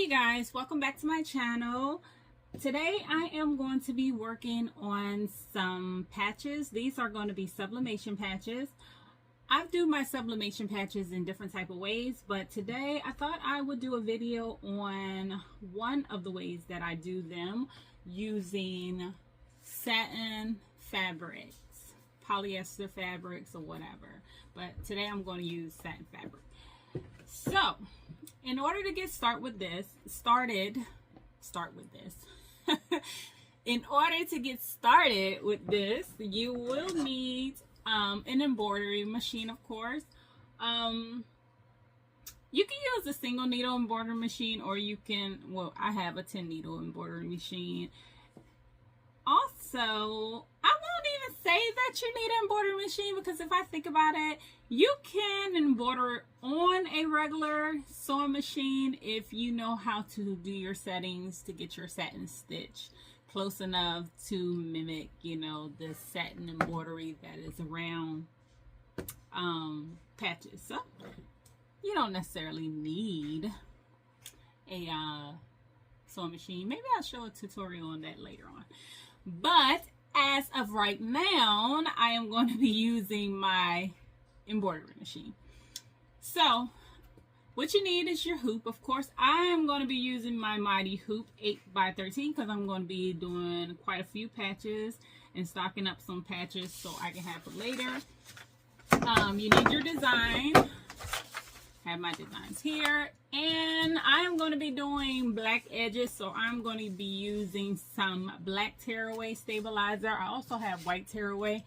Hey you guys, welcome back to my channel. Today I am going to be working on some patches. These are going to be sublimation patches. I do my sublimation patches in different type of ways, but today I thought I would do a video on one of the ways that I do them using satin fabrics, polyester fabrics or whatever. But today I'm going to use satin fabric. So in order to get started with this, in order to get started with this, you will need an embroidery machine, of course. You can use a single needle embroidery machine, or you can, well, I have a 10 needle embroidery machine. Also, I won't even say that you need an embroidery machine, because if I think about it, you can embroider on a regular sewing machine if you know how to do your settings to get your satin stitch close enough to mimic, you know, the satin embroidery that is around patches. So you don't necessarily need a sewing machine. Maybe I'll show a tutorial on that later on. But as of right now, I am going to be using my embroidery machine. So what you need is your hoop. Of course, I am going to be using my Mighty Hoop 8x13 because I'm going to be doing quite a few patches and stocking up some patches so I can have it later. You need your design. Have my designs here, and I am going to be doing black edges, so I'm going to be using some black tearaway stabilizer. I also have white tearaway,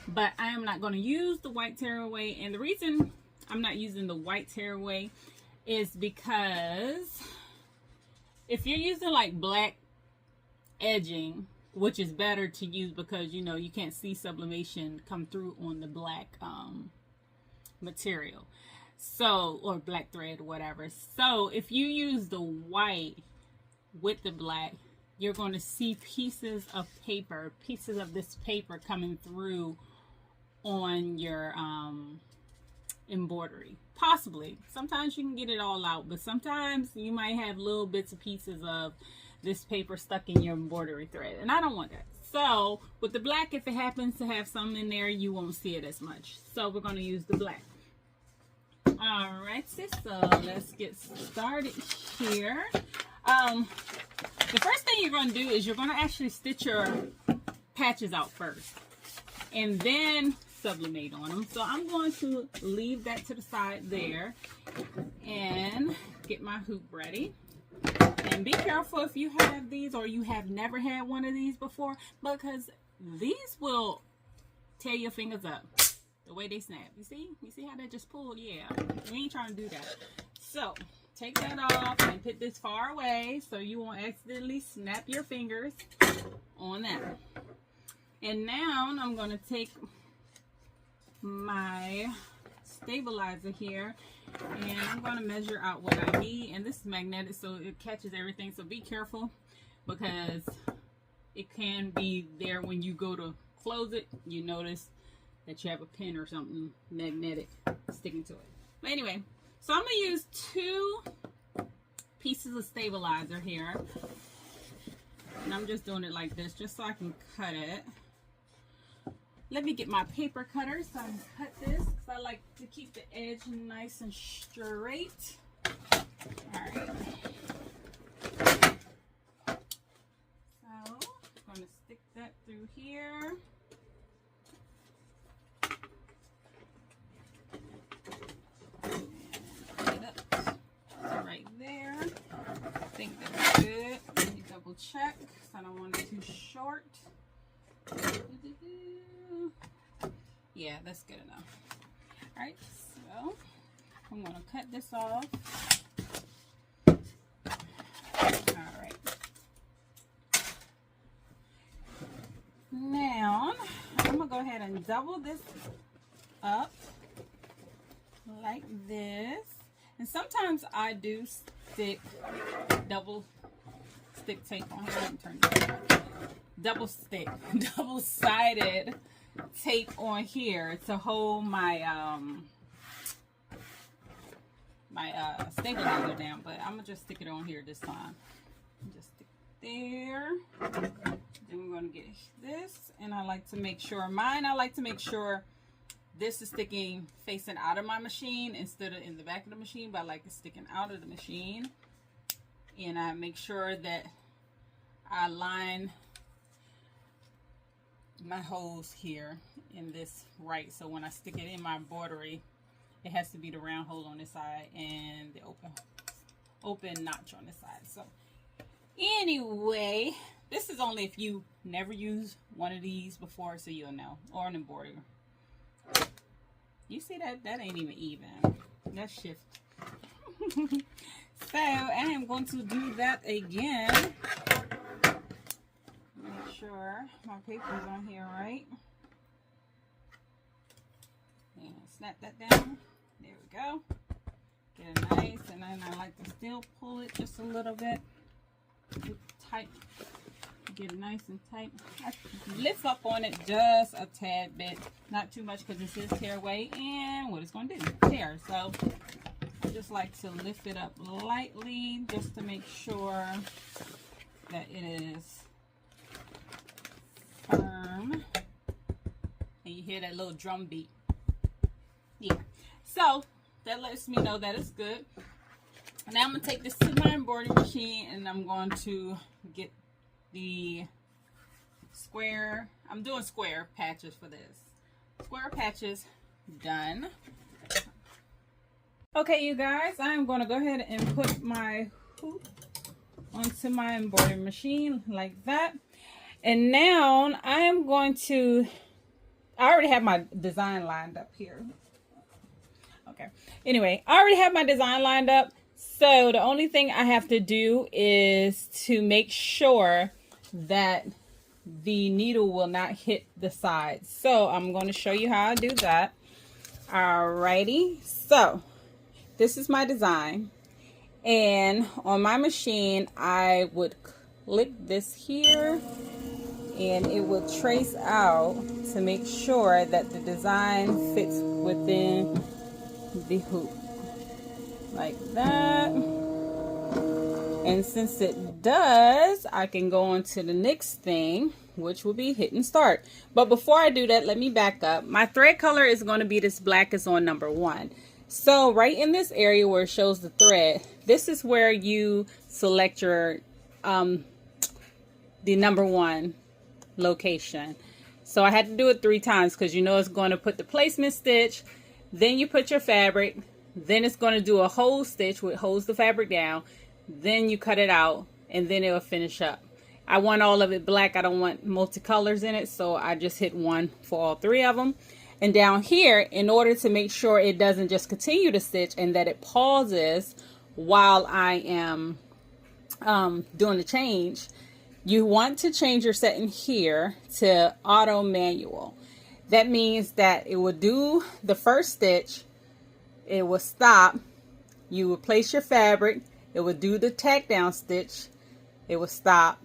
but I am not going to use the white tearaway, and the reason I'm not using the white tearaway is because if you're using like black edging, which is better to use because you know you can't see sublimation come through on the black material, so, or black thread or whatever. So if you use the white with the black, you're going to see pieces of this paper coming through on your embroidery. Possibly. Sometimes you can get it all out, but sometimes you might have little bits of pieces of this paper stuck in your embroidery thread, and I don't want that. So with the black, if it happens to have some in there, you won't see it as much. So we're going to use the black. Alright, so let's get started here. The first thing you're going to do is you're going to actually stitch your patches out first and then sublimate on them. So I'm going to leave that to the side there and get my hoop ready. And be careful if you have these or you have never had one of these before, because these will tear your fingers up. The way they snap. You see how that just pulled? Yeah, we ain't trying to do that. So take that off and put this far away so you won't accidentally snap your fingers on that. And now I'm going to take my stabilizer here and I'm going to measure out what I need. And this is magnetic, so it catches everything. So be careful, because it can be there when you go to close it. You notice that you have a pin or something magnetic sticking to it. But anyway, so I'm going to use 2 pieces of stabilizer here. And I'm just doing it like this just so I can cut it. Let me get my paper cutter so I can cut this, because I like to keep the edge nice and straight. Alright. So I'm going to stick that through here. Check, so I don't want it too short. Yeah, that's good enough. Alright, so I'm going to cut this off. Alright. Now, I'm going to go ahead and double this up like this. And sometimes I do stick double tape on here. Turn this double-sided tape on here to hold my stabilizer down, but I'm gonna just stick it on here this time. Just stick it there. Then we're gonna get this, and I like to make sure this is sticking facing out of my machine instead of in the back of the machine, but I like it sticking out of the machine. And I make sure that I line my holes here in this right, so when I stick it in my embroidery, it has to be the round hole on this side and the open notch on this side. So anyway, this is only if you never used one of these before, so you'll know, or an embroidery. You see that ain't even. That's shift. So I am going to do that again. Make sure my paper's on here right. And snap that down. There we go. Get it nice, and then I like to still pull it just a little bit. Tight. Get it nice and tight. I lift up on it just a tad bit, not too much, because this is tear away, and what it's going to do, tear. So I just like to lift it up lightly just to make sure that it is firm. And you hear that little drum beat. Yeah. So that lets me know that it's good. Now I'm going to take this to my embroidery machine, and I'm going to get the square. I'm doing square patches for this. Square patches done. Okay, you guys, I'm going to go ahead and put my hoop onto my embroidery machine like that. And now I am going to, I already have my design lined up here. Okay. Anyway, I already have my design lined up. So the only thing I have to do is to make sure that the needle will not hit the sides. So I'm going to show you how I do that. Alrighty. So this is my design. And on my machine, I would click this here, and it will trace out to make sure that the design fits within the hoop. Like that. And since it does, I can go on to the next thing, which will be hit and start. But before I do that, let me back up. My thread color is going to be this black is on number 1. So right in this area where it shows the thread, this is where you select your the number 1 location. So I had to do it 3 times because you know it's going to put the placement stitch, then you put your fabric, then it's going to do a hole stitch which holds the fabric down, then you cut it out, and then it will finish up. I want all of it black. I don't want multicolors in it, so I just hit 1 for all 3 of them. And down here, in order to make sure it doesn't just continue to stitch and that it pauses while I am doing the change, you want to change your setting here to auto manual. That means that it will do the first stitch, it will stop, you will place your fabric, it will do the tack down stitch, it will stop,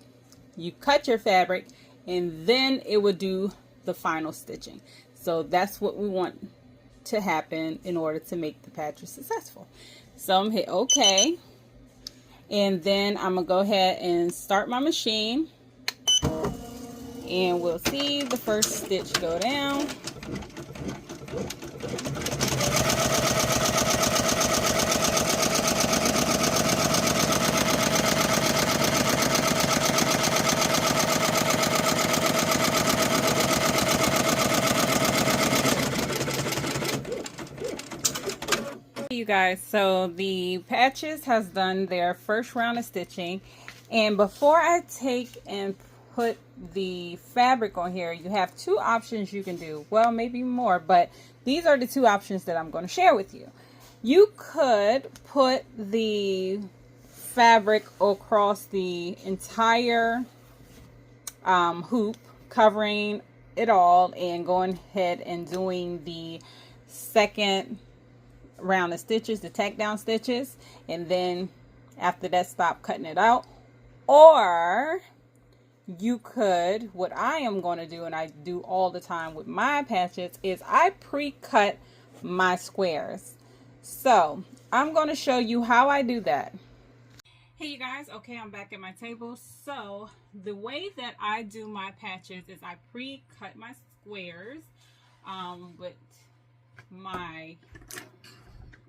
you cut your fabric, and then it will do the final stitching. So that's what we want to happen in order to make the patch successful. So I'm hit OK, and then I'm gonna go ahead and start my machine, and we'll see the first stitch go down. You guys, so the patches has done their first round of stitching, and before I take and put the fabric on here, you have 2 options you can do. Well, maybe more, but these are the 2 options that I'm going to share with you. You could put the fabric across the entire hoop, covering it all, and going ahead and doing the second round of stitches, the tack down stitches, and then after that stop cutting it out. Or you could, what I am going to do, and I do all the time with my patches, is I pre-cut my squares. So I'm going to show you how I do that. Hey you guys, okay, I'm back at my table. So the way that I do my patches is I pre-cut my squares with my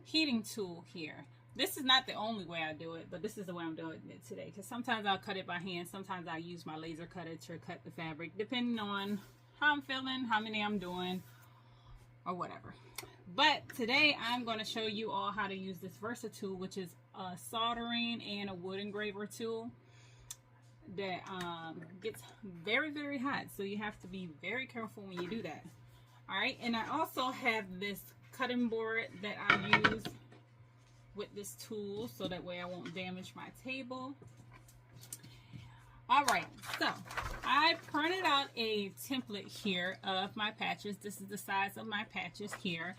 heating tool here. This is not the only way I do it, but this is the way I'm doing it today, because sometimes I'll cut it by hand, sometimes I use my laser cutter to cut the fabric, depending on how I'm feeling, how many I'm doing, or whatever. But today I'm going to show you all how to use this Versa tool, which is a soldering and a wood engraver tool that gets very, very hot. So you have to be very careful when you do that. All right, and I also have this cutting board that I use with this tool, so that way I won't damage my table. All right, so I printed out a template here of my patches. This is the size of my patches here.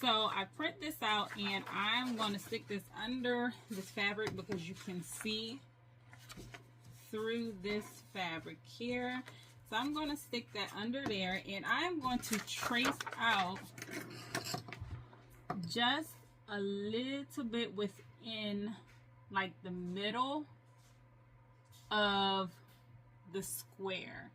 So I print this out, and I'm going to stick this under this fabric because you can see through this fabric here. So I'm going to stick that under there, and I'm going to trace out just a little bit within like the middle of the square,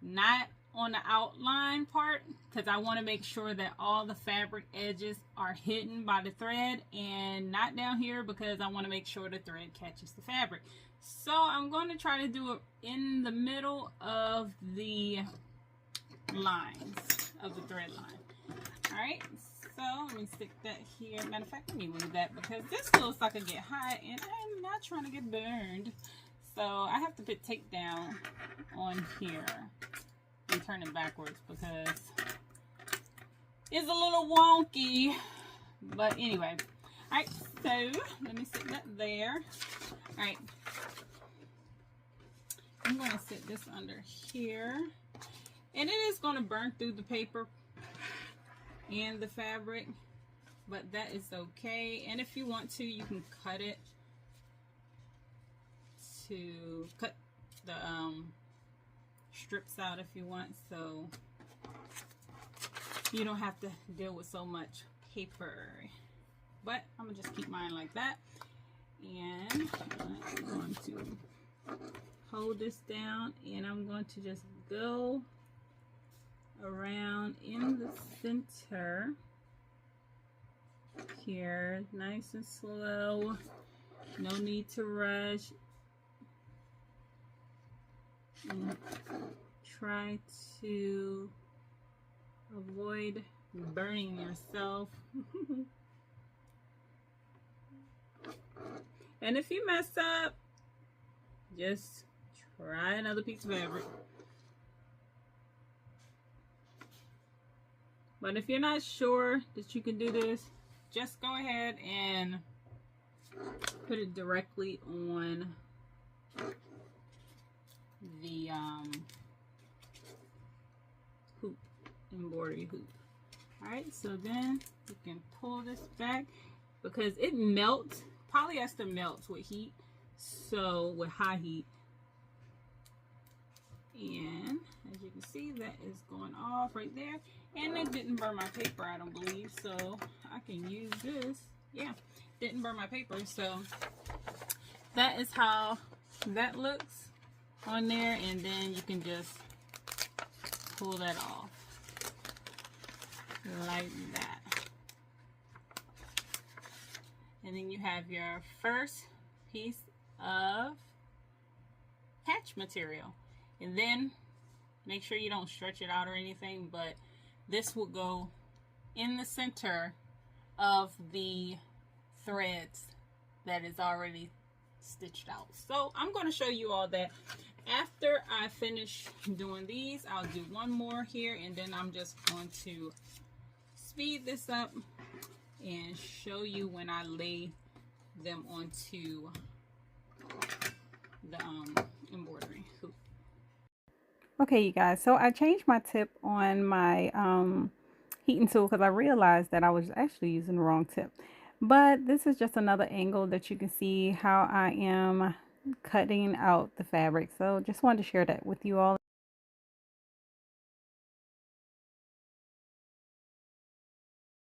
not on the outline part, because I want to make sure that all the fabric edges are hidden by the thread, and not down here because I want to make sure the thread catches the fabric. So I'm going to try to do it in the middle of the lines of the thread line. All right, so let me stick that here. Matter of fact, let me move that because this looks like it get hot and I'm not trying to get burned. So I have to put tape down on here and turn it backwards because it's a little wonky. But anyway, all right, so let me sit that there. All right, I'm going to sit this under here, and it is going to burn through the paper and the fabric, but that is okay. And if you want to, you can cut it to cut the strips out if you want, so you don't have to deal with so much paper. But I'm gonna just keep mine like that, and I'm going to hold this down, and I'm going to just go around in the center here, nice and slow, no need to rush, and try to avoid burning yourself. And if you mess up, just try another piece of fabric. But if you're not sure that you can do this, just go ahead and put it directly on the hoop, embroidery hoop. Alright, so then you can pull this back because it melts. Polyester melts with heat, so with high heat. And as you can see, that is going off right there. And it didn't burn my paper, I don't believe, so I can use this. Yeah, didn't burn my paper, so that is how that looks on there. And then you can just pull that off like that. And then you have your first piece of patch material. And then make sure you don't stretch it out or anything, but this will go in the center of the threads that is already stitched out. So I'm going to show you all that. After I finish doing these, I'll do one more here, and then I'm just going to speed this up and show you when I lay them onto the embroidery hoop. Okay, you guys, so I changed my tip on my heating tool because I realized that I was actually using the wrong tip. But this is just another angle that you can see how I am cutting out the fabric. So just wanted to share that with you all.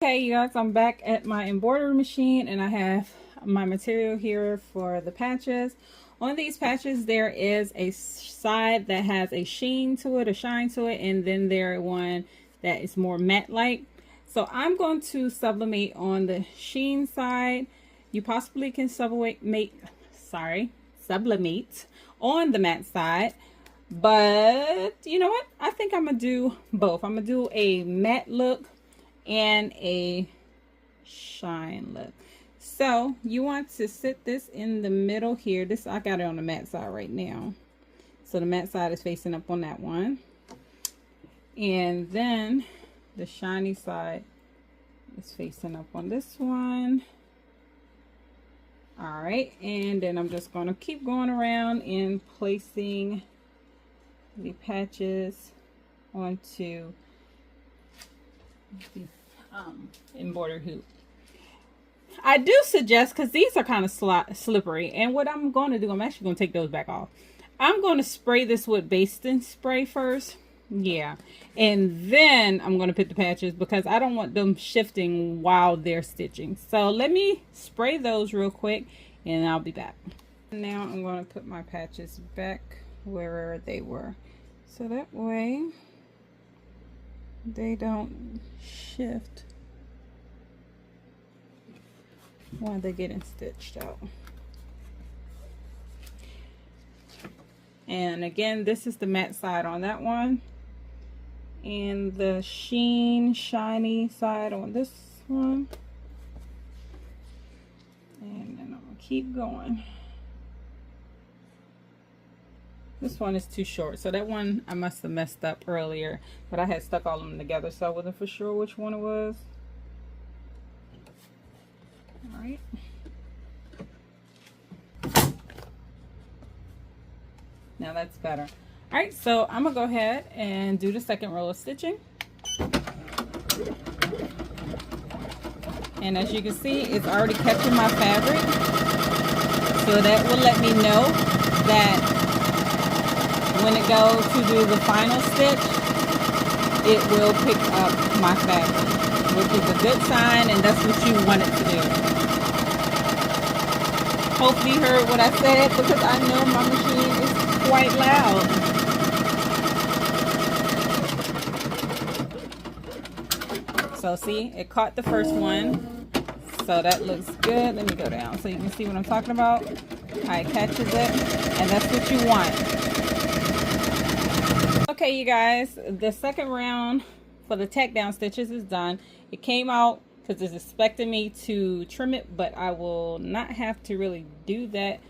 Okay, you guys, I'm back at my embroidery machine and I have my material here for the patches. On these patches, there is a side that has a sheen to it, a shine to it, and then there one that is more matte-like. So I'm going to sublimate on the sheen side. You possibly can sublimate on the matte side. But you know what? I think I'm gonna do both. I'm gonna do a matte look and a shine look. So you want to sit this in the middle here. This, I got it on the matte side right now. So the matte side is facing up on that one. And then the shiny side is facing up on this one. All right, and then I'm just going to keep going around and placing the patches onto the embroidered hoop. I do suggest, because these are kind of slippery, and what I'm going to do, I'm actually going to take those back off. I'm going to spray this with basting spray first. Yeah, and then I'm going to put the patches because I don't want them shifting while they're stitching. So let me spray those real quick and I'll be back. Now I'm going to put my patches back where they were, so that way they don't shift while they're getting stitched out. And again, this is the matte side on that one, and the sheen shiny side on this one. And then I'm gonna keep going. This one is too short, so that one I must have messed up earlier, but I had stuck all of them together, so I wasn't for sure which one it was. All right. Now that's better. All right, so I'm gonna go ahead and do the second row of stitching. And as you can see, it's already catching my fabric, so that will let me know that when it goes to do the final stitch, it will pick up my fabric, which is a good sign, and that's what you want it to do. Hopefully you heard what I said, because I know my machine is quite loud. So see, it caught the first one, so that looks good. Let me go down so you can see what I'm talking about. How it catches it, and that's what you want. Okay, you guys, the second round for the tack down stitches is done. It came out because it's expecting me to trim it, but I will not have to really do that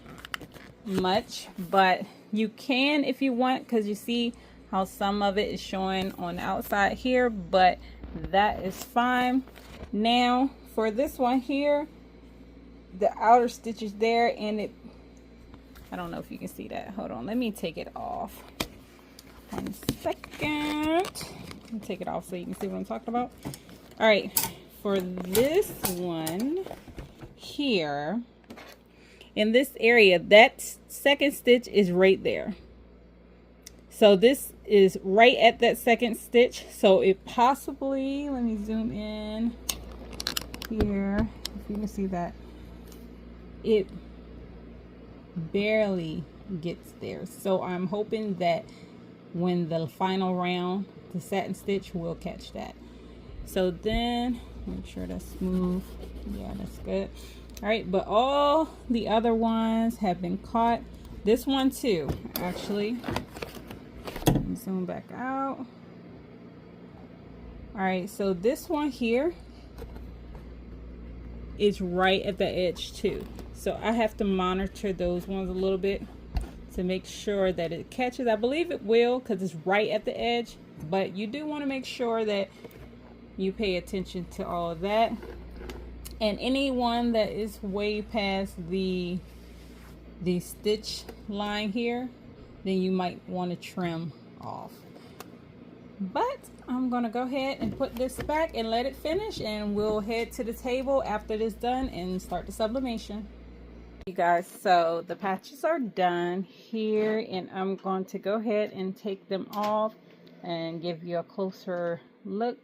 much, but you can if you want, because you see how some of it is showing on the outside here, but that is fine. Now for this one here, the outer stitch is there, and it, I don't know if you can see that. Hold on, let me take it off. 1 second. Let me take it off so you can see what I'm talking about. All right, for this one here, in this area, that second stitch is right there. So this is right at that second stitch. So it possibly, let me zoom in here, if you can see that, it barely gets there. So I'm hoping that when the final round, the satin stitch will catch that. So then make sure that's smooth. Yeah, that's good. All right, but all the other ones have been caught. This one too, actually. Let me zoom back out. All right, so this one here is right at the edge too. So I have to monitor those ones a little bit to make sure that it catches. I believe it will, because it's right at the edge, but you do want to make sure that you pay attention to all of that. And any one that is way past the stitch line here, then you might want to trim off. But I'm gonna go ahead and put this back and let it finish, and we'll head to the table after this done and start the sublimation. You guys, so the patches are done here, and I'm going to go ahead and take them off and give you a closer look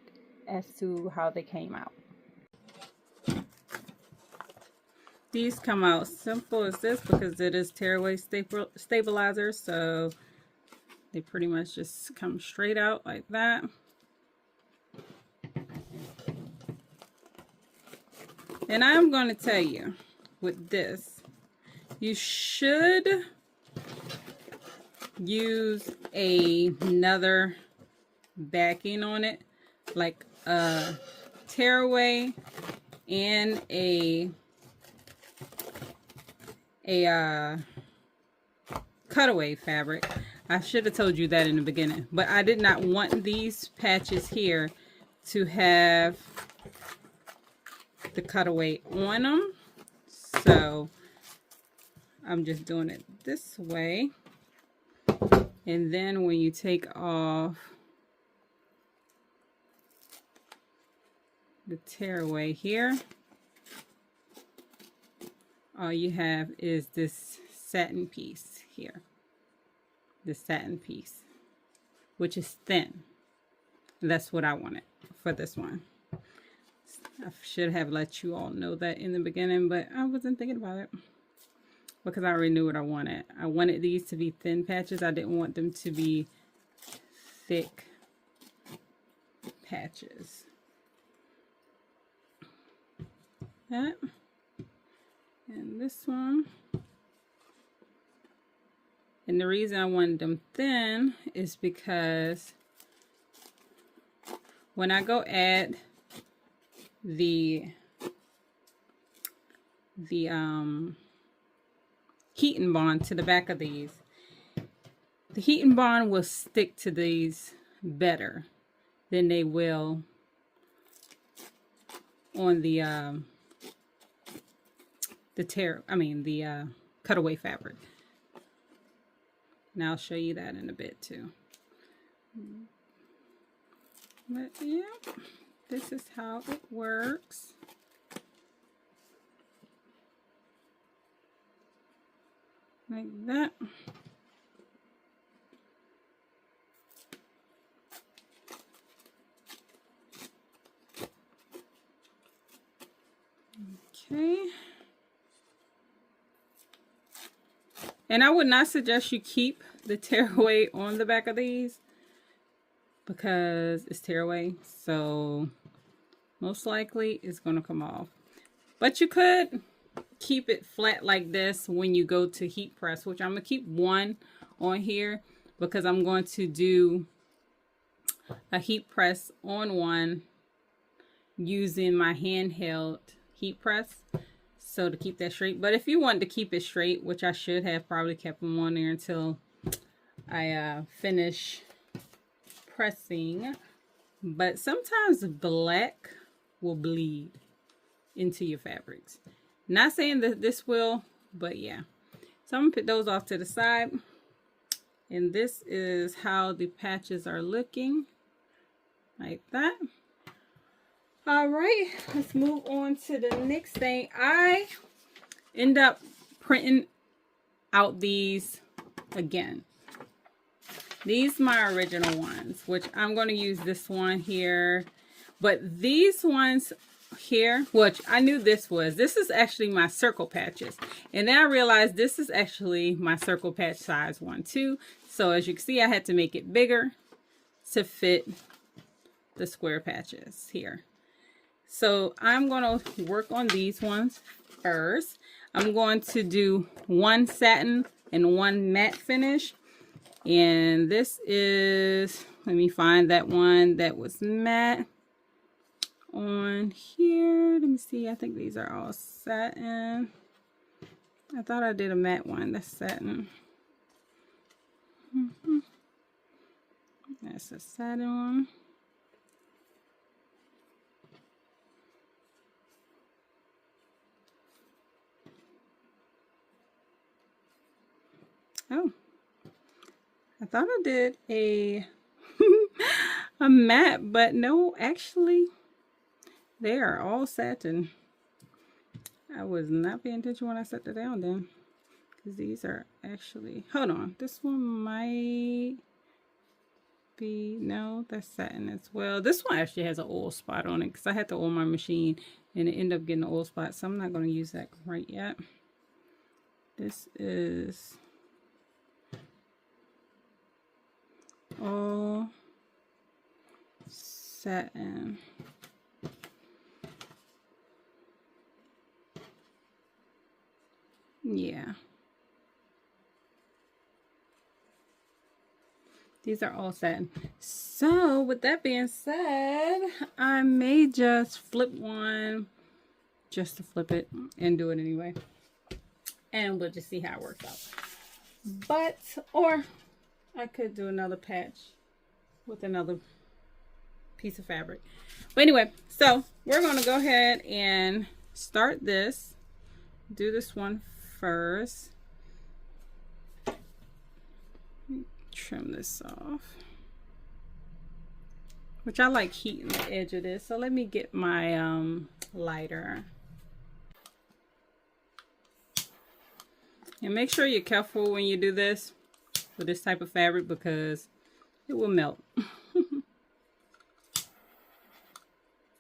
as to how they came out. These come out simple as this because it is tearaway stabilizer, so they pretty much just come straight out like that. And I'm going to tell you, with this, you should use another backing on it, like a tearaway and a cutaway fabric. I should have told you that in the beginning, but I did not want these patches here to have the cutaway on them, so I'm just doing it this way. And then when you take off the tearaway here, all you have is this satin piece here, this satin piece, which is thin. That's what I wanted for this one. I should have let you all know that in the beginning, but I wasn't thinking about it because I already knew what I wanted. I wanted these to be thin patches. I didn't want them to be thick patches. That. And this one. And the reason I wanted them thin is because when I go add the heat and bond to the back of these, the heat and bond will stick to these better than they will on the cutaway fabric. And I'll show you that in a bit too. But yeah, this is how it works. Like that. Okay. And I would not suggest you keep the tearaway on the back of these because it's tearaway, so most likely it's going to come off. But you could keep it flat like this when you go to heat press, which I'm going to keep one on here because I'm going to do a heat press on one using my handheld heat press. So to keep that straight. But if you want to keep it straight, which I should have probably kept them on there until I finish pressing. But sometimes black will bleed into your fabrics. Not saying that this will, but yeah. So I'm going to put those off to the side. And this is how the patches are looking. Like that. All right, let's move on to the next thing. I end up printing out these again. These are my original ones, which I'm going to use this one here. But these ones here, which I knew this is actually my circle patches. And then I realized this is actually my circle patch size one too. So as you can see, I had to make it bigger to fit the square patches here. So I'm going to work on these ones first. I'm going to do one satin and one matte finish. And this is, let me find that one that was matte on here. Let me see. I think these are all satin. I thought I did a matte one. That's satin. That's a satin one. Oh, I thought I did a a matte, but no, actually they are all satin. I was not paying attention when I set that down then, because these are actually, hold on, this one might be, no, that's satin as well. This one actually has an oil spot on it because I had to oil my machine and it ended up getting an oil spot, so I'm not going to use that right yet. This is all satin. Yeah. These are all satin. So with that being said, I may just flip one just to flip it and do it anyway. And we'll just see how it works out. But, or I could do another patch with another piece of fabric. But anyway, so we're going to go ahead and start this. Do this one first. Trim this off, which I like heating the edge of this, so let me get my lighter. And make sure you're careful when you do this with this type of fabric because it will melt.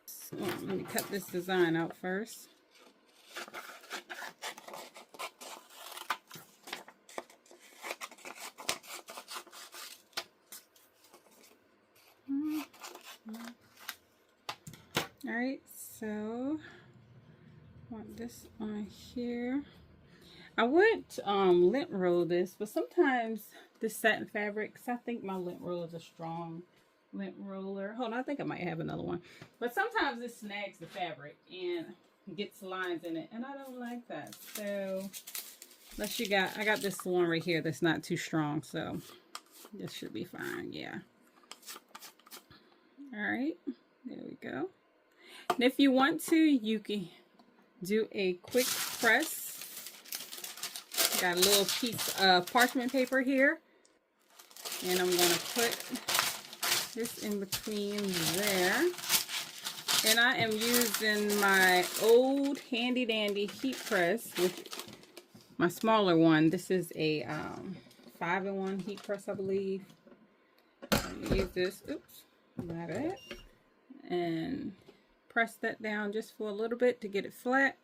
So let me cut this design out first. Alright, so I want this on here. I would lint roll this, but sometimes this satin fabric, because I think my lint roller is a strong lint roller. Hold on, I think I might have another one. But sometimes it snags the fabric and gets lines in it, and I don't like that. So unless you got, I got this one right here that's not too strong, so this should be fine. Yeah. Alright, there we go. And if you want to, you can do a quick press. Got a little piece of parchment paper here. And I'm going to put this in between there. And I am using my old handy dandy heat press, which my smaller one. This is a 5-in-1 heat press, I believe. I'm going to use this. Oops, not it. And press that down just for a little bit to get it flat.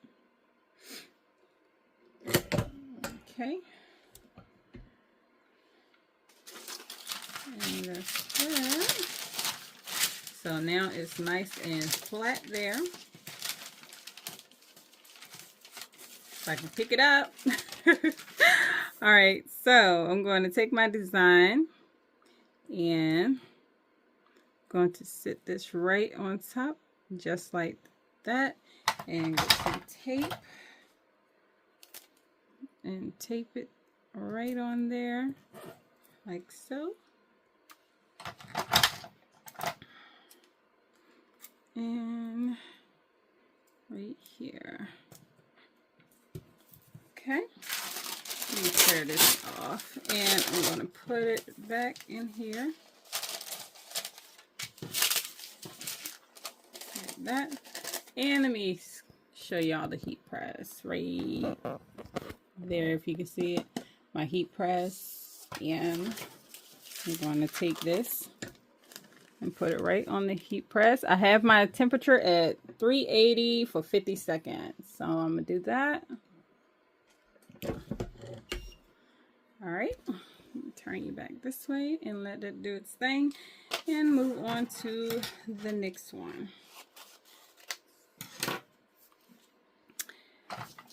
Okay. And that's that. So now it's nice and flat there. If I can pick it up. All right, so I'm going to take my design and going to sit this right on top, just like that, and get some tape and tape it right on there, like so. And right here. Okay, let me tear this off, and I'm going to put it back in here. Like that. And let me show y'all the heat press right there, if you can see it. My heat press, and I'm going to take this and put it right on the heat press. I have my temperature at 380 for 50 seconds. So I'm going to do that. All right. Turn you back this way and let it do its thing. And move on to the next one.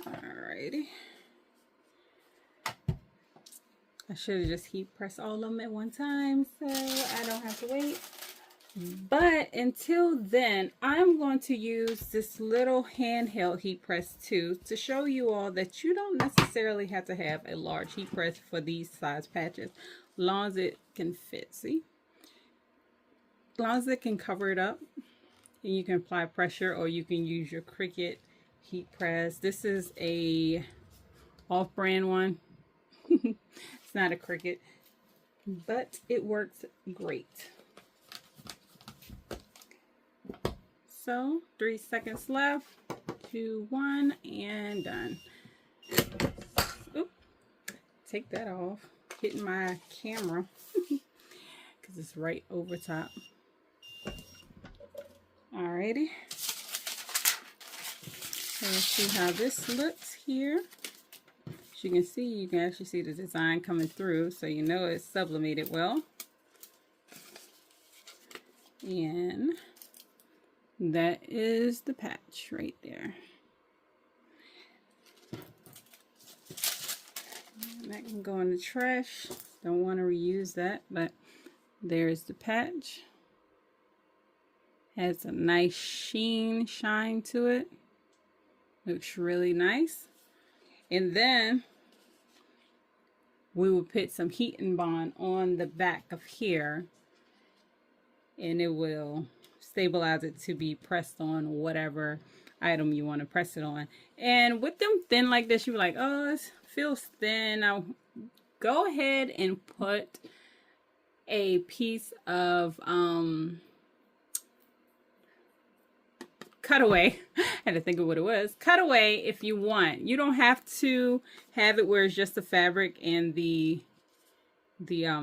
Alrighty. I should have just heat pressed all of them at one time so I don't have to wait. But until then, I'm going to use this little handheld heat press too to show you all that you don't necessarily have to have a large heat press for these size patches, as long as it can fit. See? As long as it can cover it up, and you can apply pressure, or you can use your Cricut heat press. This is a off-brand one. It's not a Cricut, but it works great. So 3 seconds left, 2, 1, and done. Oop, take that off, hitting my camera because it's right over top. Alrighty. So let's see how this looks here. As you can actually see the design coming through, so you know it's sublimated well. And that is the patch right there. And that can go in the trash. Don't want to reuse that, but there's the patch. Has a nice shine to it. Looks really nice. And then we will put some heat and bond on the back of here, and it will stabilize it to be pressed on whatever item you want to press it on. And with them thin like this, you're like, oh, it feels thin. Now go ahead and put a piece of cutaway. I had to think of what it was. Cutaway if you want. You don't have to have it where it's just the fabric and the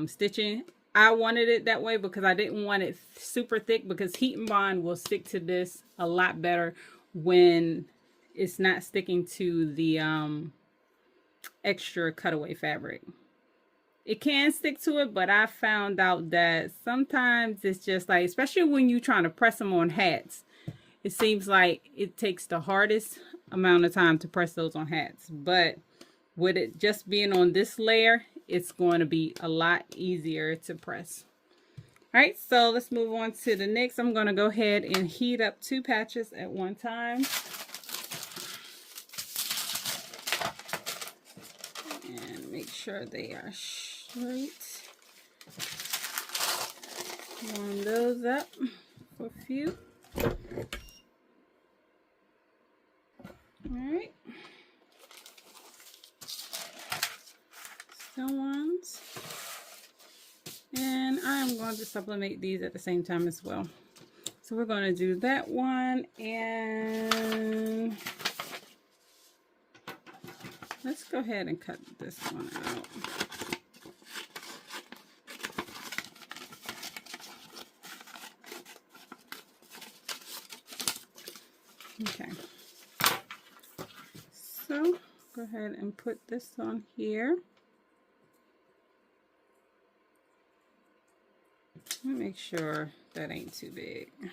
stitching. I wanted it that way because I didn't want it super thick, because heat and bond will stick to this a lot better when it's not sticking to the extra cutaway fabric. It can stick to it, but I found out that sometimes it's just like, especially when you're trying to press them on hats, it seems like it takes the hardest amount of time to press those on hats. But with it just being on this layer, it's going to be a lot easier to press. All right, so let's move on to the next. I'm going to go ahead and heat up 2 patches at one time. And make sure they are straight. Warm those up for a few. Alright, still ones, and I'm going to sublimate these at the same time as well. So we're going to do that one, and let's go ahead and cut this one out. Okay. So go ahead and put this on here. Let me make sure that ain't too big. I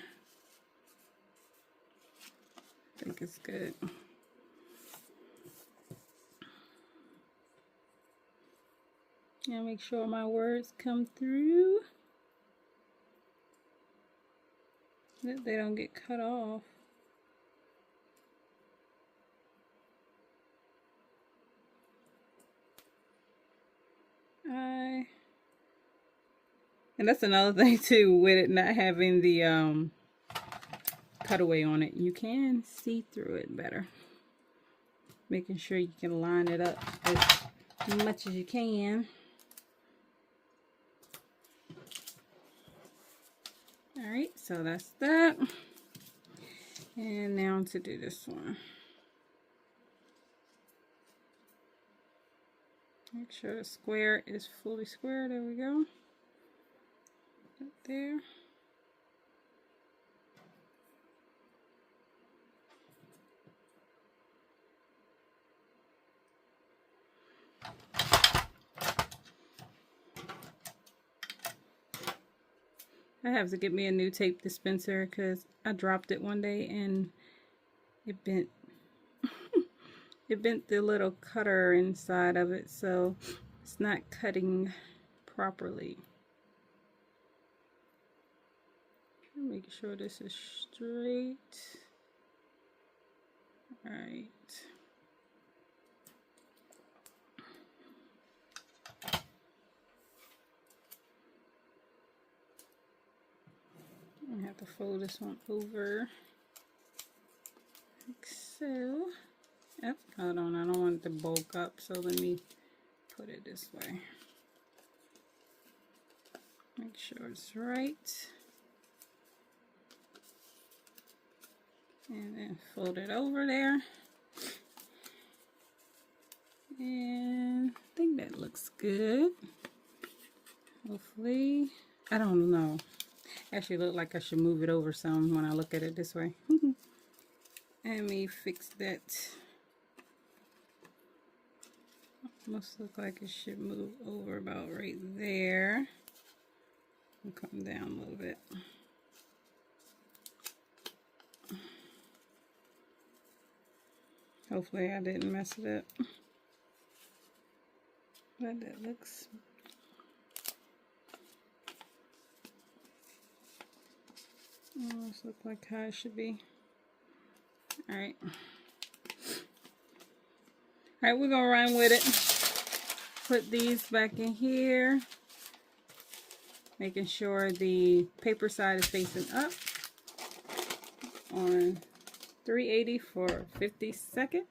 think it's good. And make sure my words come through, that they don't get cut off. And that's another thing too, with it not having the cutaway on it, you can see through it better. Making sure you can line it up as much as you can. Alright, so that's that. And now to do this one. Make sure the square is fully square. There we go. Right there. I have to get me a new tape dispenser because I dropped it one day and it bent. It bent the little cutter inside of it, so it's not cutting properly. Make sure this is straight. All right. I have to fold this one over like so. Yep, hold on, I don't want it to bulk up, so let me put it this way. Make sure it's right. And then fold it over there. And I think that looks good. Hopefully. I don't know. Actually look like I should move it over some when I look at it this way. Let me fix that. Almost look like it should move over about right there. And come down a little bit. Hopefully I didn't mess it up. But that looks... almost look like how it should be. Alright. Alright, we're gonna run with it. Put these back in here. Making sure the paper side is facing up. On 380 for 50 seconds.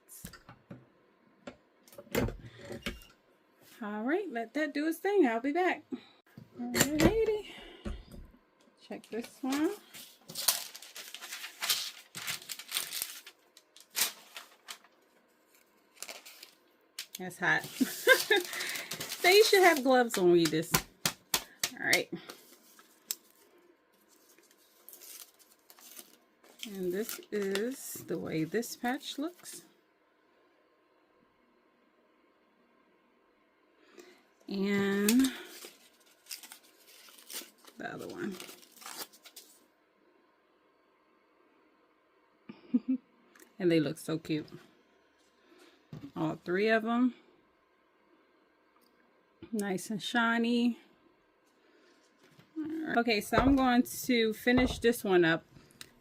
Alright, let that do its thing. I'll be back. Alrighty. Check this one. That's hot. So you should have gloves on when you do this. Alright. And this is the way this patch looks. And the other one. And they look so cute. All three of them. Nice and shiny. Okay, so I'm going to finish this one up.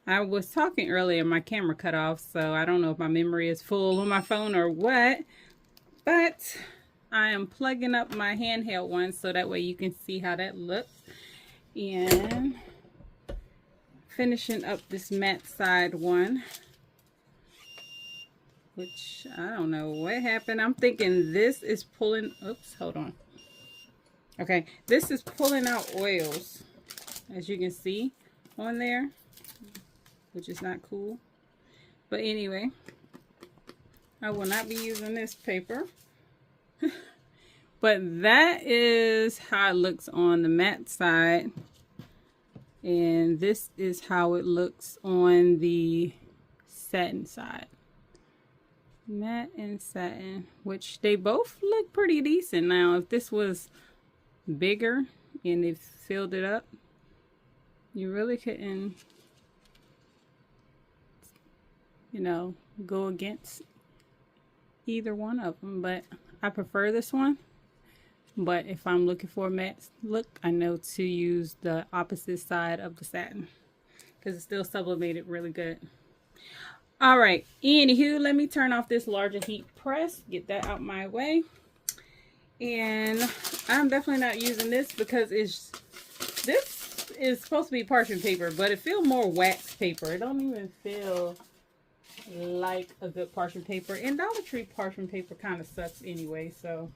I was talking earlier, my camera cut off, so I don't know if my memory is full on my phone or what. But I am plugging up my handheld one so that way you can see how that looks. And finishing up this matte side one. Which, I don't know what happened. I'm thinking this is pulling, oops, hold on. Okay, this is pulling out oils, as you can see on there, which is not cool. But anyway, I will not be using this paper. But that is how it looks on the matte side. And this is how it looks on the satin side. Matte and satin, which they both look pretty decent. Now if this was bigger and it filled it up, you really couldn't, you know, go against either one of them. But I prefer this one. But if I'm looking for a matte look, I know to use the opposite side of the satin because it's still sublimated really good. All right, anywho, let me turn off this larger heat press, get that out my way. And I'm definitely not using this because this is supposed to be parchment paper, but it feels more wax paper. It don't even feel like a good parchment paper. And Dollar Tree parchment paper kind of sucks anyway, so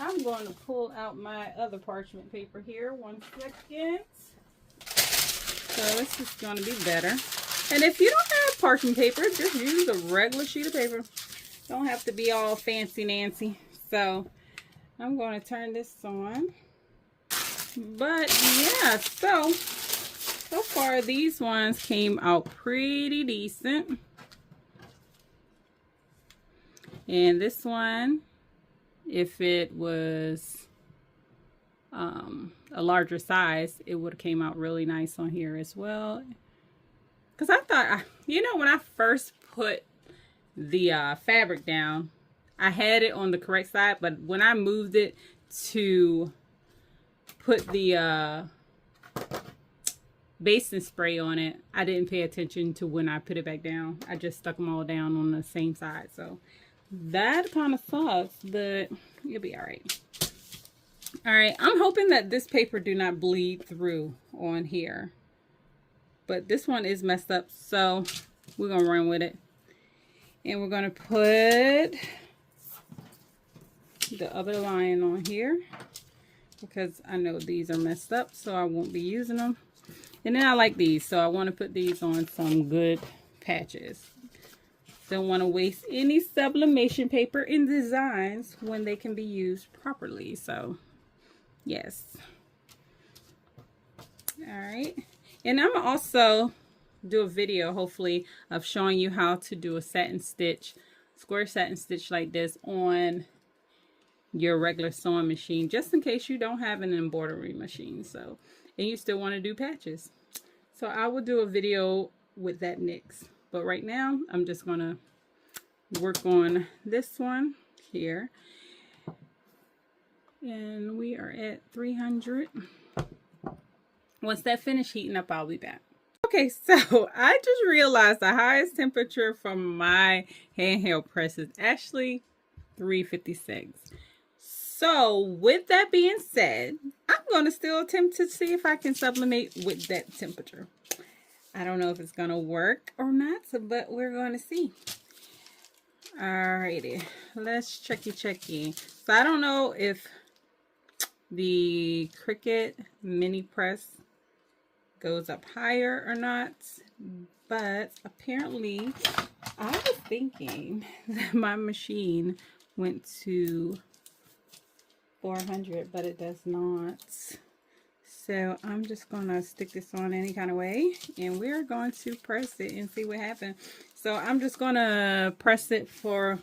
I'm going to pull out my other parchment paper here. 1 second. So this is going to be better. And if you don't have parchment paper, just use a regular sheet of paper. Don't have to be all fancy Nancy. So I'm going to turn this on. But yeah, so far these ones came out pretty decent. And this one, if it was a larger size, it would have came out really nice on here as well. Because I thought, you know, when I first put the fabric down, I had it on the correct side, but when I moved it to put the basting spray on it, I didn't pay attention to when I put it back down. I just stuck them all down on the same side. So that kind of sucks, but you'll be all right. All right, I'm hoping that this paper do not bleed through on here. But this one is messed up, so we're going to run with it. And we're going to put the other line on here because I know these are messed up, so I won't be using them. And then I like these, so I want to put these on some good patches. Don't want to waste any sublimation paper in designs when they can be used properly. So, yes. All right. And I'm also do a video hopefully of showing you how to do a satin stitch, square satin stitch like this on your regular sewing machine, just in case you don't have an embroidery machine, so, and you still want to do patches. So I will do a video with that next, but right now I'm just gonna work on this one here, and we are at 300. Once that finish heating up, I'll be back. Okay, so I just realized the highest temperature from my handheld press is actually 356. So with that being said, I'm going to still attempt to see if I can sublimate with that temperature. I don't know if it's going to work or not, but we're going to see. Alrighty, let's checky. So I don't know if the Cricut mini press goes up higher or not, but apparently I was thinking that my machine went to 400, but it does not. So I'm just gonna stick this on any kind of way, and we're going to press it and see what happens. So I'm just gonna press it for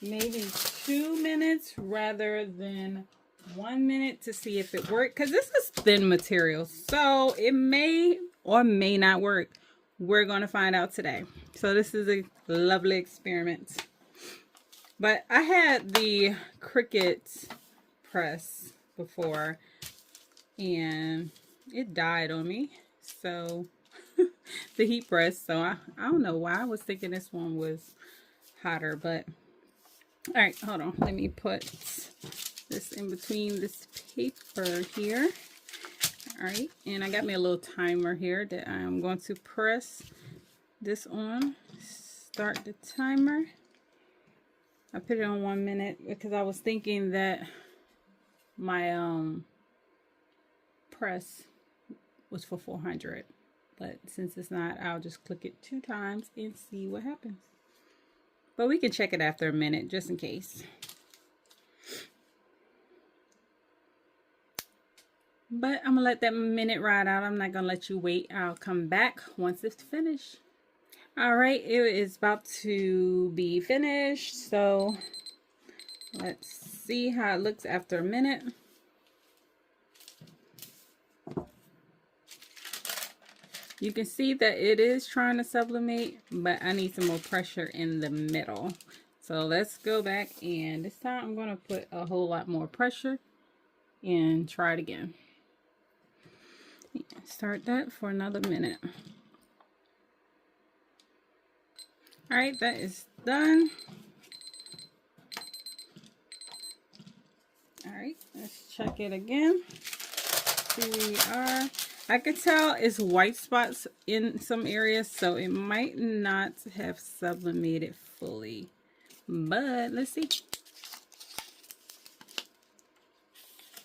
maybe 2 minutes rather than 1 minute to see if it worked, because this is thin material, so it may or may not work. We're gonna find out today. So this is a lovely experiment. But I had the Cricut press before and it died on me, so the heat press, so I don't know why I was thinking this one was hotter. But all right, hold on, let me put this in between this paper here. All right, and I got me a little timer here that I'm going to press this on. Start the timer. I put it on 1 minute because I was thinking that my press was for 400, but since it's not, I'll just click it 2 times and see what happens. But we can check it after a minute just in case. But I'm gonna let that minute ride out. I'm not gonna let you wait. I'll come back once it's finished. All right, it is about to be finished, so let's see how it looks after a minute. You can see that it is trying to sublimate, but I need some more pressure in the middle. So let's go back, and this time I'm going to put a whole lot more pressure and try it again. Start that for another minute. All right, that is done. All right, let's check it again. Here we are. I can tell it's white spots in some areas, so it might not have sublimated fully. But let's see.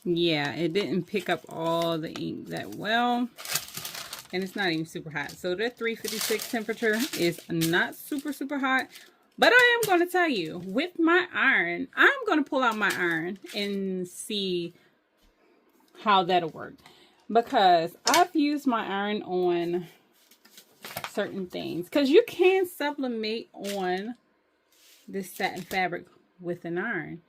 Yeah, it didn't pick up all the ink that well. And it's not even super hot. So that 356 temperature is not super hot. But I am going to tell you, with my iron, I'm going to pull out my iron and see how that'll work. Because I've used my iron on certain things. Because you can sublimate on this satin fabric with an iron.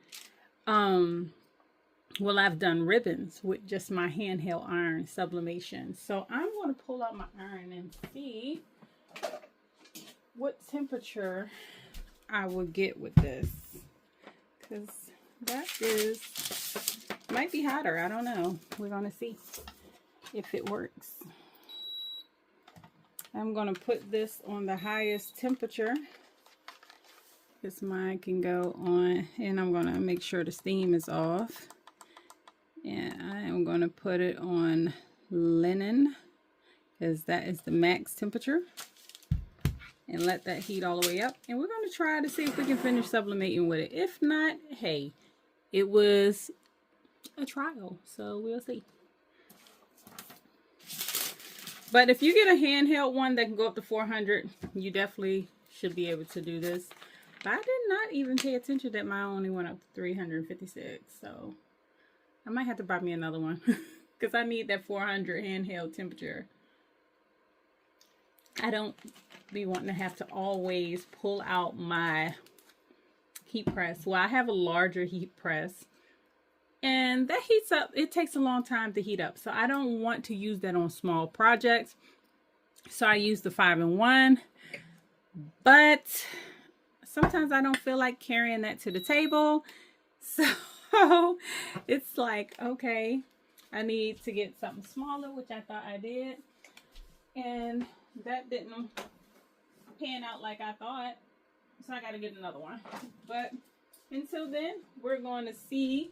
Well, I've done ribbons with just my handheld iron sublimation. So I'm going to pull out my iron and see what temperature I will get with this. Because that is, might be hotter. I don't know. We're going to see if it works. I'm going to put this on the highest temperature. Because mine can go on. And I'm going to make sure the steam is off. And I am going to put it on linen, because that is the max temperature, and let that heat all the way up. And we're going to try to see if we can finish sublimating with it. If not, hey, it was a trial, so we'll see. But if you get a handheld one that can go up to 400, you definitely should be able to do this. But I did not even pay attention that mine only went up to 356, so I might have to buy me another one because I need that 400 handheld temperature. I don't be wanting to have to always pull out my heat press. Well, I have a larger heat press, and that heats up. It takes a long time to heat up, so I don't want to use that on small projects. So I use the 5-in-1, but sometimes I don't feel like carrying that to the table. So it's like, okay, I need to get something smaller, which I thought I did, and that didn't pan out like I thought. So I got to get another one. But until then, we're going to see.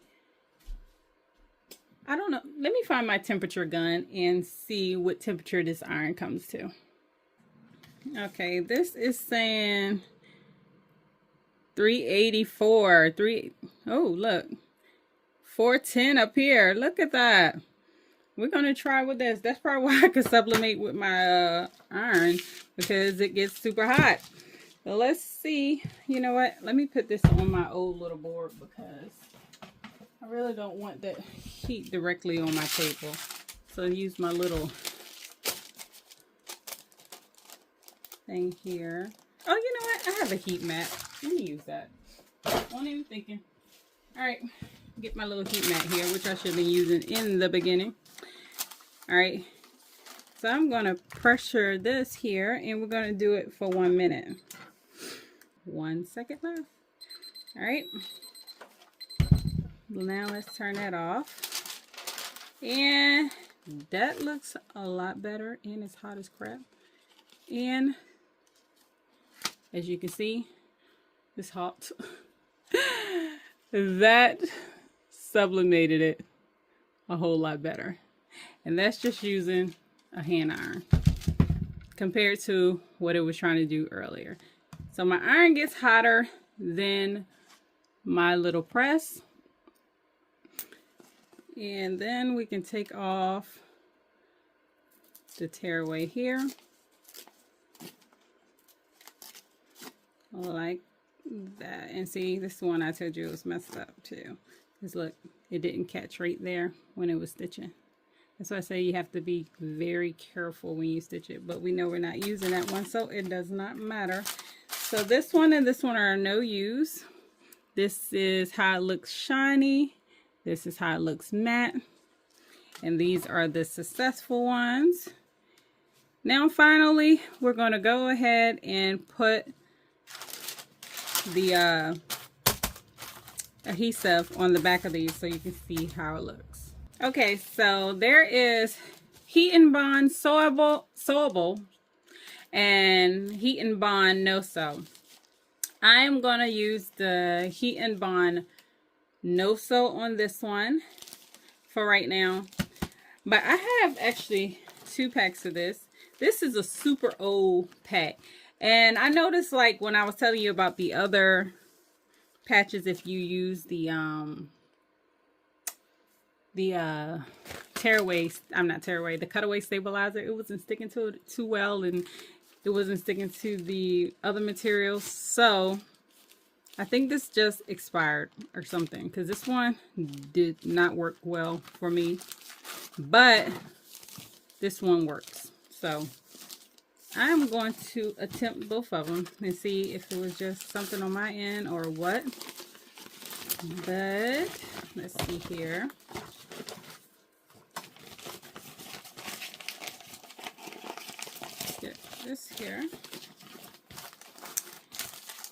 I don't know. Let me find my temperature gun and see what temperature this iron comes to. Okay, this is saying 384. Oh, look. 410 up here. Look at that. We're going to try with this. That's probably why I could sublimate with my iron, because it gets super hot. So let's see. You know what? Let me put this on my old little board, because I really don't want that heat directly on my table. So I use my little thing here. Oh, you know what? I have a heat mat. Let me use that. Wasn't even thinking. All right. Get my little heat mat here, which I should have been using in the beginning. All right. So I'm going to pressure this here, and we're going to do it for 1 minute. 1 second left. All right. Now let's turn that off. And that looks a lot better, and it's hot as crap. And as you can see, it's hot. That sublimated it a whole lot better. And that's just using a hand iron compared to what it was trying to do earlier. So my iron gets hotter than my little press. And then we can take off the tearaway here. Like that. And see, this one I told you was messed up too. Because look, it didn't catch right there when it was stitching. That's why I say you have to be very careful when you stitch it. But we know we're not using that one, so it does not matter. So this one and this one are no use. This is how it looks shiny. This is how it looks matte. And these are the successful ones. Now finally, we're going to go ahead and put the adhesive on the back of these so you can see how it looks. Okay, so there is Heat and Bond sewable and Heat and Bond no sew. I am going to use the Heat and Bond no sew on this one for right now. But I have actually 2 packs of this. This is a super old pack. And I noticed, like, when I was telling you about the other patches, if you use the tearaway, the cutaway stabilizer, it wasn't sticking to it too well, and it wasn't sticking to the other materials. So I think this just expired or something, because this one did not work well for me, but this one works. So I'm going to attempt both of them and see if it was just something on my end or what. But let's see here. Let's get this here.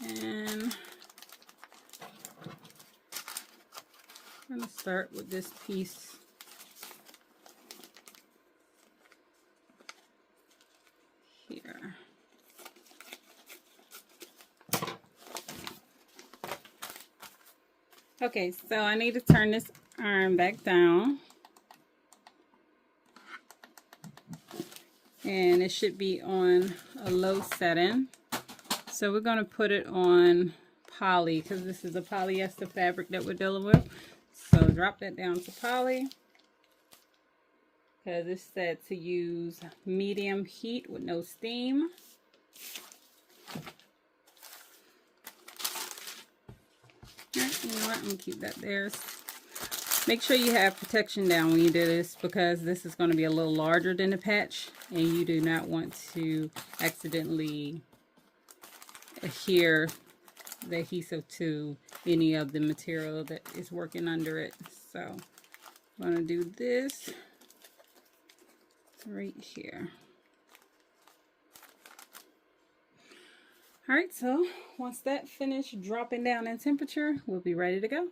And I'm going to start with this piece here. Okay, so I need to turn this iron back down. And it should be on a low setting. So we're going to put it on poly, because this is a polyester fabric that we're dealing with. So drop that down to poly, because it said to use medium heat with no steam. Alright, you know what? I'm going to keep that there. Make sure you have protection down when you do this, because this is going to be a little larger than the patch, and you do not want to accidentally adhere the adhesive to any of the material that is working under it. So I'm going to do this right here. All right, so once that finished dropping down in temperature, we'll be ready to go.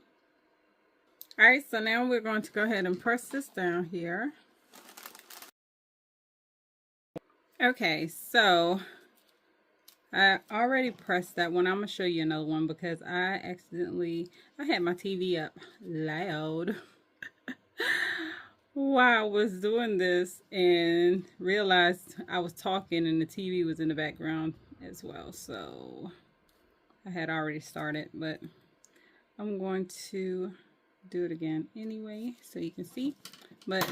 All right, so now we're going to go ahead and press this down here. Okay, so I already pressed that one. I'm gonna show you another one because I had my TV up loud while I was doing this and realized I was talking and the TV was in the background as well. So I had already started, but I'm going to do it again anyway so you can see. But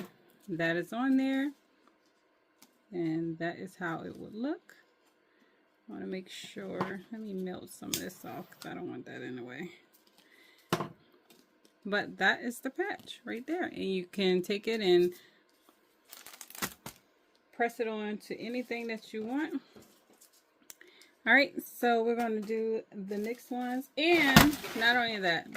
that is on there, and that is how it would look. I want to make sure, let me melt some of this off because I don't want that in the way. But that is the patch right there, and you can take it and press it on to anything that you want. All right, so we're going to do the next ones, and not only that,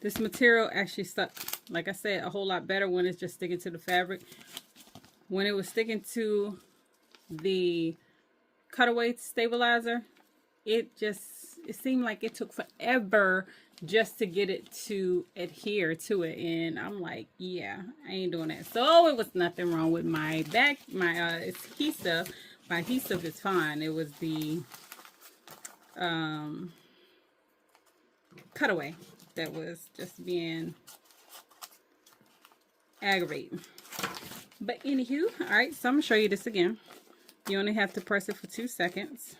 this material actually stuck, like I said, a whole lot better when it's just sticking to the fabric. When it was sticking to the cutaway stabilizer, it seemed like it took forever just to get it to adhere to it, and I'm like, yeah, I ain't doing that. So it was nothing wrong with my adhesive. My adhesive is fine. It was the cutaway that was just being aggravating. But anywho, all right, so I'm gonna show you this again. You only have to press it for 2 seconds.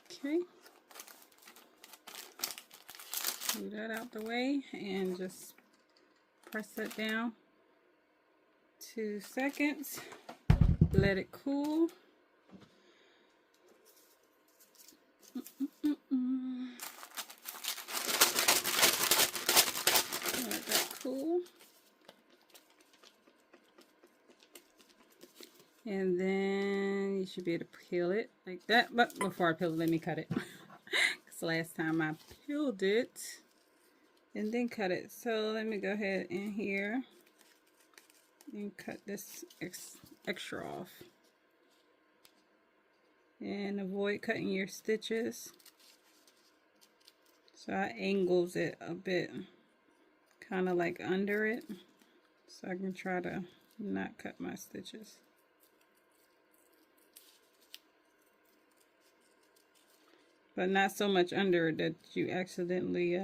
Okay. Move that out the way and just press it down. 2 seconds. Let it cool. Let that cool. And then you should be able to peel it like that. But before I peel it, let me cut it. Because last time I peeled it and then cut it. So let me go ahead in here and cut this extra off. And avoid cutting your stitches. So I angles it a bit, kind of like under it. So I can try to not cut my stitches. But not so much under that you accidentally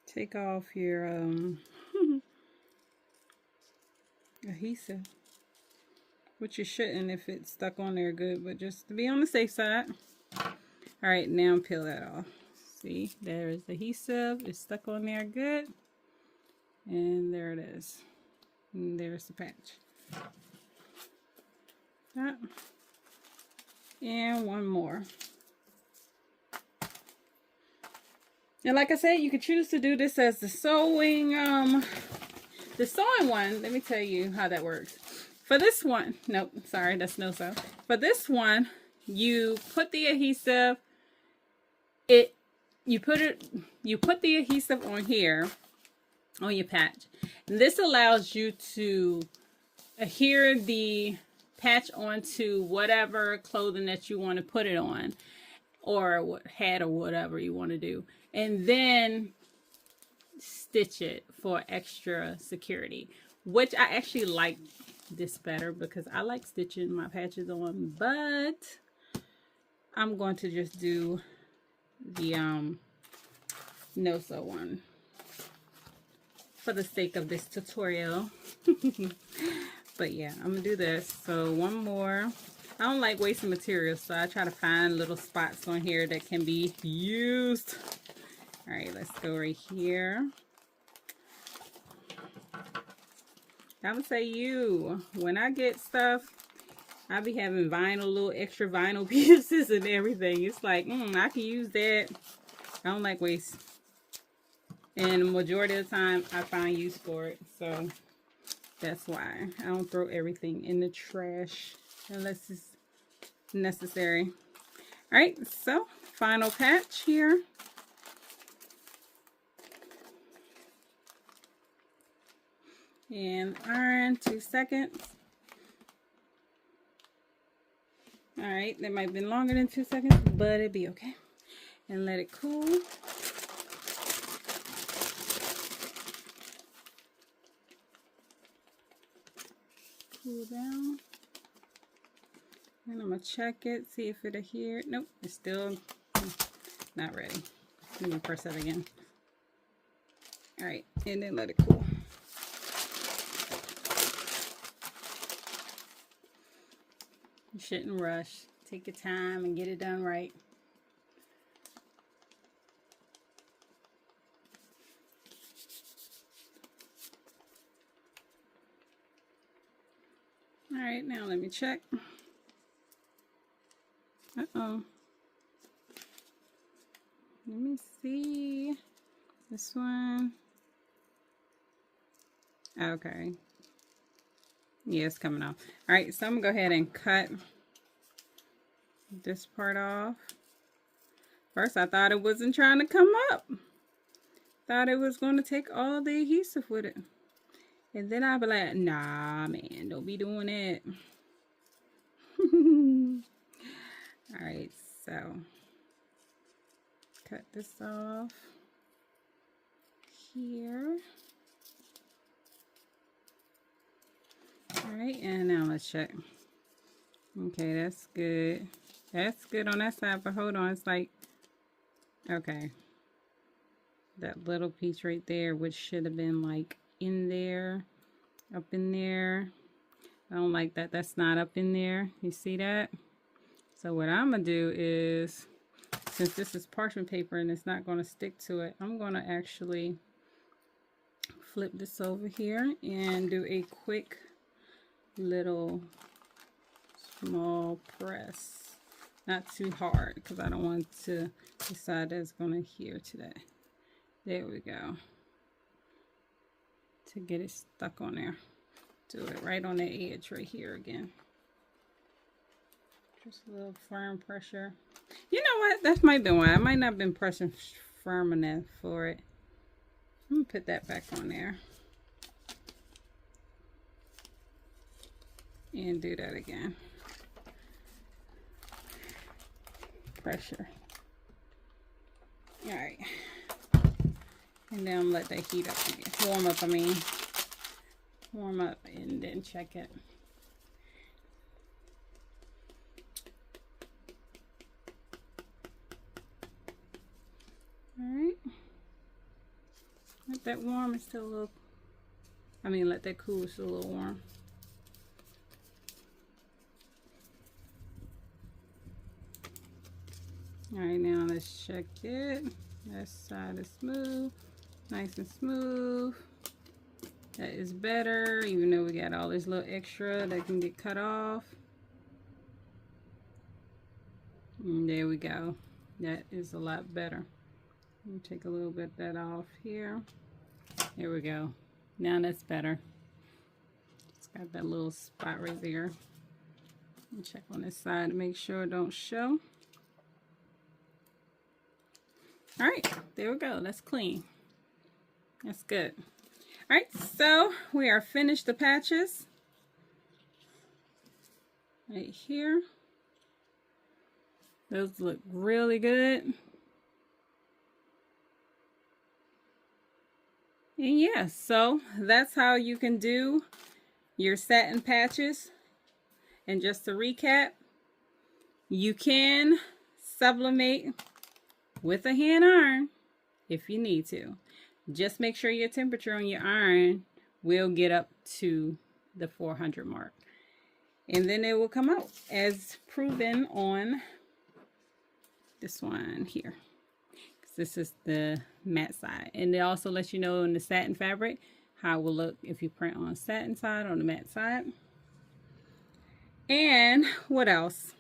take off your adhesive, which you shouldn't if it's stuck on there good, but just to be on the safe side. All right, now peel that off. See, there is the adhesive. It's stuck on there good, and there it is. And there's the patch. That. And one more. And like I said, you could choose to do this as the sewing one. Let me tell you how that works. For this one, nope, sorry, that's no sew. For this one, you put the adhesive. You put the adhesive on here, on your patch. And this allows you to adhere the patch onto whatever clothing that you want to put it on, or hat, or whatever you want to do, and then stitch it for extra security, which I actually like this better because I like stitching my patches on, but I'm going to just do the no sew one for the sake of this tutorial. But yeah, I'm gonna do this. So one more. I don't like wasting material, so I try to find little spots on here that can be used. All right, let's go right here. I would say when I get stuff, I be having vinyl, little extra vinyl pieces and everything. It's like, I can use that. I don't like waste. And the majority of the time, I find use for it. So that's why I don't throw everything in the trash unless it's necessary. All right, so final patch here. And iron, 2 seconds. All right, that might have been longer than 2 seconds, but it'd be okay. And let it cool. Cool down. And I'm gonna check it, see if it'll adhere. Nope, it's still not ready. Let me press that again. All right, and then let it cool. You shouldn't rush. Take your time and get it done right. All right, now let me check. Uh-oh. Let me see. This one. Okay. Yeah, it's coming off. All right, so I'm gonna go ahead and cut this part off. First, I thought it wasn't trying to come up. Thought it was going to take all the adhesive with it. And then I'll be like, nah, man, don't be doing it. All right, so cut this off here. All right, and now let's check. Okay, that's good. That's good on that side, but hold on, it's like, okay. That little piece right there, which should have been like in there, up in there. I don't like that. That's not up in there. You see that? So what I'm gonna do is, since this is parchment paper and it's not gonna stick to it, I'm gonna actually flip this over here and do a quick little small press. Not too hard because I don't want to decide that's gonna adhere to that. There we go. To get it stuck on there. Do it right on the edge right here again. Just a little firm pressure. You know what? That might be why. I might not have been pressing firm enough for it. I'm gonna put that back on there. And do that again. Pressure. All right. And then let that heat up again. Warm up, I mean. Warm up and then check it. Alright. Let that warm, it's still a little, I mean let that cool, it's still a little warm. Alright, now let's check it. That side is smooth. Nice and smooth. That is better, even though we got all this little extra that can get cut off. And there we go. That is a lot better. Let me take a little bit of that off here. There we go. Now that's better. It's got that little spot right there. Let me check on this side to make sure it don't show. All right, there we go. That's clean. That's good. All right, so we are finished the patches right here. Those look really good. And yeah, so that's how you can do your satin patches. And just to recap, you can sublimate with a hand iron if you need to. Just make sure your temperature on your iron will get up to the 400 mark. And then it will come out as proven on this one here. This is the matte side. And it also lets you know in the satin fabric how it will look if you print on the satin side or on the matte side. And what else?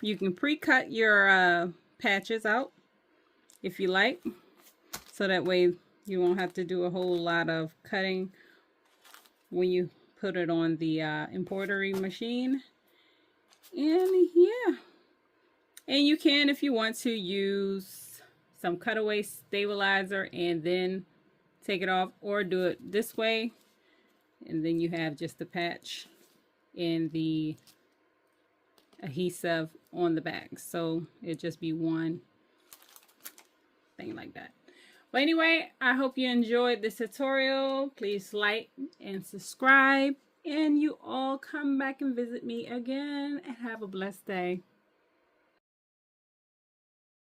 You can pre-cut your patches out if you like, so that way you won't have to do a whole lot of cutting when you put it on the embroidery machine. And yeah, and you can, if you want to, use some cutaway stabilizer and then take it off, or do it this way and then you have just the patch and the adhesive on the back, so it just be one thing like that. But anyway, I hope you enjoyed this tutorial. Please like and subscribe, and you all come back and visit me again, and have a blessed day.